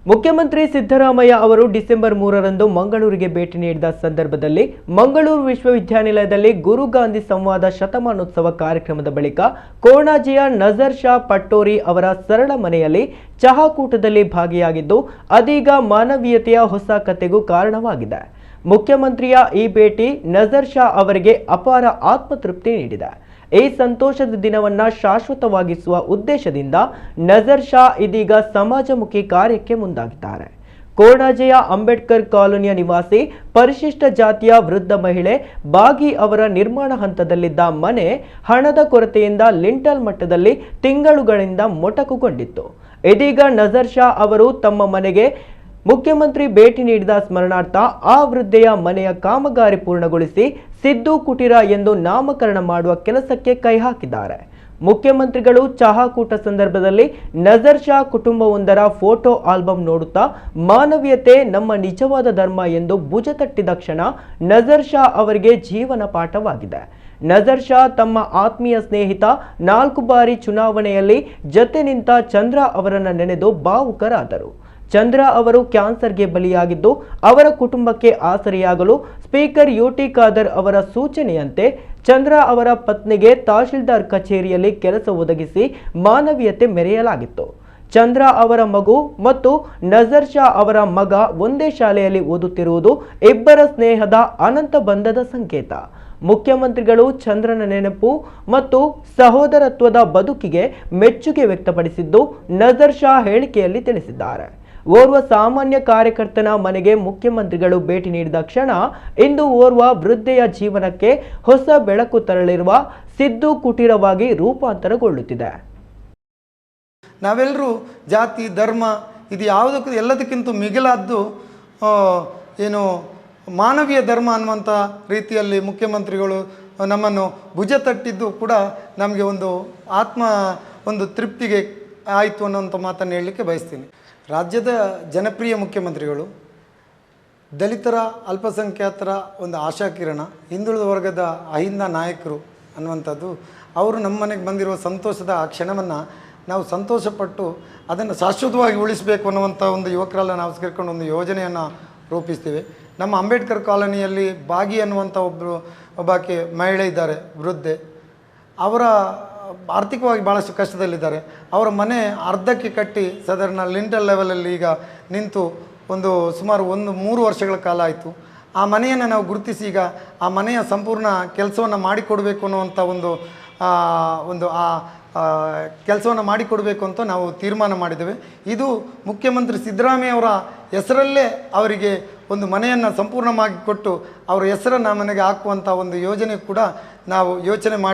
ಮುಖ್ಯಮಂತ್ರಿ ಸಿದ್ದರಾಮಯ್ಯ ಅವರು ಡಿಸೆಂಬರ್ 3ರಂದು ಮಂಗಳೂರಿಗೆ ಭೇಟಿ ನೀಡಿದ ಸಂದರ್ಭದಲ್ಲಿ ಮಂಗಳೂರು ವಿಶ್ವವಿದ್ಯಾನಿಲಯದಲ್ಲಿ ಗುರು ಗಾಂಧಿ ಸಂವಾದ ಶತಮಾನೋತ್ಸವ ಕಾರ್ಯಕ್ರಮದ ಬಳಿಕ ಕೋಣಾಜಿಯ ನಜರ್ ಶಾ ಪಟ್ಟೋರಿ ಅವರ ಸರಳ ಮನೆಯಲ್ಲಿ ಚಹಾಕೂಟದಲ್ಲಿ ಭಾಗಿಯಾಗಿದ್ದು ಅದೀಗ ಮಾನವೀಯತೆಯ ಹೊಸ ಕಥೆಗೂ ಕಾರಣವಾಗಿದೆ. ಮುಖ್ಯಮಂತ್ರಿಯ ಈ ಭೇಟಿ ನಜರ್ ಶಾ ಅವರಿಗೆ ಅಪಾರ ಆತ್ಮತೃಪ್ತಿ ನೀಡಿದೆ. ಈ ಸಂತೋಷದ ದಿನವನ್ನ ಶಾಶ್ವತವಾಗಿಸುವ ಉದ್ದೇಶದಿಂದ ನಜರ್ ಶಾ ಇದೀಗ ಸಮಾಜಮುಖಿ ಕಾರ್ಯಕ್ಕೆ ಮುಂದಾಗಿದ್ದಾರೆ. ಕೋಣಾಜೆಯ ಅಂಬೇಡ್ಕರ್ ಕಾಲೋನಿಯ ನಿವಾಸಿ ಪರಿಶಿಷ್ಟ ಜಾತಿಯ ವೃದ್ಧ ಮಹಿಳೆ ಬಾಗಿ ಅವರ ನಿರ್ಮಾಣ ಹಂತದಲ್ಲಿದ್ದ ಮನೆ ಹಣದ ಕೊರತೆಯಿಂದ ಲಿಂಟಲ್ ಮಟ್ಟದಲ್ಲಿ ತಿಂಗಳುಗಳಿಂದ ಮೊಟಕುಗೊಂಡಿತ್ತು. ಇದೀಗ ನಜರ್ ಶಾ ಅವರು ತಮ್ಮ ಮನೆಗೆ ಮುಖ್ಯಮಂತ್ರಿ ಭೇಟಿ ನೀಡಿದ ಸ್ಮರಣಾರ್ಥ ಆ ವೃದ್ಧೆಯ ಮನೆಯ ಕಾಮಗಾರಿ ಪೂರ್ಣಗೊಳಿಸಿ ಸಿದ್ದು ಕುಟೀರ ಎಂದು ನಾಮಕರಣ ಮಾಡುವ ಕೆಲಸಕ್ಕೆ ಕೈ ಹಾಕಿದ್ದಾರೆ. ಮುಖ್ಯಮಂತ್ರಿಗಳು ಚಹಾಕೂಟ ಸಂದರ್ಭದಲ್ಲಿ ನಜರ್ ಶಾ ಕುಟುಂಬವೊಂದರ ಫೋಟೋ ಆಲ್ಬಮ್ ನೋಡುತ್ತಾ ಮಾನವೀಯತೆ ನಮ್ಮ ನಿಜವಾದ ಧರ್ಮ ಎಂದು ಭುಜ ತಟ್ಟಿದ ಕ್ಷಣ ನಜರ್ ಶಾ ಅವರಿಗೆ ಜೀವನ ಪಾಠವಾಗಿದೆ. ನಜರ್ ಶಾ ತಮ್ಮ ಆತ್ಮೀಯ ಸ್ನೇಹಿತ 4 ಬಾರಿ ಚುನಾವಣೆಯಲ್ಲಿ ಜತೆ ನಿಂತ ಚಂದ್ರ ಅವರನ್ನು ನೆನೆದು ಭಾವುಕರಾದರು. ಚಂದ್ರ ಅವರು ಕ್ಯಾನ್ಸರ್ಗೆ ಬಲಿಯಾಗಿದ್ದು ಅವರ ಕುಟುಂಬಕ್ಕೆ ಆಸರೆಯಾಗಲು ಸ್ಪೀಕರ್ ಯುಟಿ ಖಾದರ್ ಅವರ ಸೂಚನೆಯಂತೆ ಚಂದ್ರ ಅವರ ಪತ್ನಿಗೆ ತಹಶೀಲ್ದಾರ್ ಕಚೇರಿಯಲ್ಲಿ ಕೆಲಸ ಒದಗಿಸಿ ಮಾನವೀಯತೆ ಮೆರೆಯಲಾಗಿತ್ತು. ಚಂದ್ರ ಅವರ ಮಗು ಮತ್ತು ನಜರ್ ಶಾ ಅವರ ಮಗ ಒಂದೇ ಶಾಲೆಯಲ್ಲಿ ಓದುತ್ತಿರುವುದು ಇಬ್ಬರ ಸ್ನೇಹದ ಅನಂತ ಬಂಧದ ಸಂಕೇತ. ಮುಖ್ಯಮಂತ್ರಿಗಳು ಚಂದ್ರನ ನೆನಪು ಮತ್ತು ಸಹೋದರತ್ವದ ಬದುಕಿಗೆ ಮೆಚ್ಚುಗೆ ವ್ಯಕ್ತಪಡಿಸಿದ್ದು ನಜರ್ ಶಾ ಹೇಳಿಕೆಯಲ್ಲಿ ತಿಳಿಸಿದ್ದಾರೆ. ಓರ್ವ ಸಾಮಾನ್ಯ ಕಾರ್ಯಕರ್ತನ ಮನೆಗೆ ಮುಖ್ಯಮಂತ್ರಿಗಳು ಭೇಟಿ ನೀಡಿದ ಕ್ಷಣ ಇಂದು ಓರ್ವ ವೃದ್ಧೆಯ ಜೀವನಕ್ಕೆ ಹೊಸ ಬೆಳಕು ತರಲಿರುವ ಸಿದ್ದು ಕುಟೀರವಾಗಿ ರೂಪಾಂತರಗೊಳ್ಳುತ್ತಿದೆ. ನಾವೆಲ್ಲರೂ ಜಾತಿ ಧರ್ಮ ಇದು ಯಾವುದಕ್ಕೂ ಎಲ್ಲದಕ್ಕಿಂತ ಮಿಗಿಲಾದ್ದು ಏನು ಮಾನವೀಯ ಧರ್ಮ ಅನ್ನುವಂಥ ರೀತಿಯಲ್ಲಿ ಮುಖ್ಯಮಂತ್ರಿಗಳು ನಮ್ಮನ್ನು ಭುಜ ತಟ್ಟಿದ್ದು ಕೂಡ ನಮಗೆ ಒಂದು ತೃಪ್ತಿಗೆ ಆಯಿತು ಅನ್ನೋಂಥ ಮಾತನ್ನು ಹೇಳಲಿಕ್ಕೆ ಬಯಸ್ತೀನಿ. ರಾಜ್ಯದ ಜನಪ್ರಿಯ ಮುಖ್ಯಮಂತ್ರಿಗಳು ದಲಿತರ ಅಲ್ಪಸಂಖ್ಯಾತರ ಒಂದು ಆಶಾಕಿರಣ, ಹಿಂದುಳಿದ ವರ್ಗದ ಅಹಿಂದ ನಾಯಕರು ಅನ್ನುವಂಥದ್ದು ಅವರು ನಮ್ಮ ಮನೆಗೆ ಬಂದಿರುವ ಸಂತೋಷದ ಆ ಕ್ಷಣವನ್ನು ನಾವು ಸಂತೋಷಪಟ್ಟು ಅದನ್ನು ಶಾಶ್ವತವಾಗಿ ಉಳಿಸಬೇಕು ಅನ್ನುವಂಥ ಒಂದು ಯುವಕರೆಲ್ಲ ನಾವು ಸೇರಿಕೊಂಡು ಒಂದು ಯೋಜನೆಯನ್ನು ರೂಪಿಸ್ತೀವಿ. ನಮ್ಮ ಅಂಬೇಡ್ಕರ್ ಕಾಲೋನಿಯಲ್ಲಿ ಬಾಗಿ ಅನ್ನುವಂಥ ಒಬ್ಬಾಕೆ ಮಹಿಳೆ ಇದ್ದಾರೆ, ವೃದ್ಧೆ. ಅವರ ಆರ್ಥಿಕವಾಗಿ ಭಾಳಷ್ಟು ಕಷ್ಟದಲ್ಲಿದ್ದಾರೆ. ಅವರ ಮನೆ ಅರ್ಧಕ್ಕೆ ಕಟ್ಟಿ ಸಾಧಾರಣ ಲಿಂಟಲ್ ಲೆವೆಲಲ್ಲಿ ಈಗ ನಿಂತು ಸುಮಾರು 3 ವರ್ಷಗಳ ಕಾಲ ಆಯಿತು. ಆ ಮನೆಯನ್ನು ನಾವು ಗುರುತಿಸಿ ಈಗ ಆ ಮನೆಯ ಸಂಪೂರ್ಣ ಕೆಲಸವನ್ನು ಮಾಡಿಕೊಡಬೇಕು ಅನ್ನುವಂಥ ಕೆಲಸವನ್ನು ಮಾಡಿಕೊಡಬೇಕು ಅಂತ ನಾವು ತೀರ್ಮಾನ ಮಾಡಿದ್ದೇವೆ. ಇದು ಮುಖ್ಯಮಂತ್ರಿ ಸಿದ್ದರಾಮಯ್ಯ ಅವರ ಹೆಸರಲ್ಲೇ ಅವರಿಗೆ ಒಂದು ಮನೆಯನ್ನು ಸಂಪೂರ್ಣವಾಗಿ ಕೊಟ್ಟು ಅವರ ಹೆಸರನ್ನು ಮನೆಗೆ ಹಾಕುವಂಥ ಒಂದು ಯೋಜನೆ ಕೂಡ ನಾವು ಯೋಚನೆ ಮಾಡಿ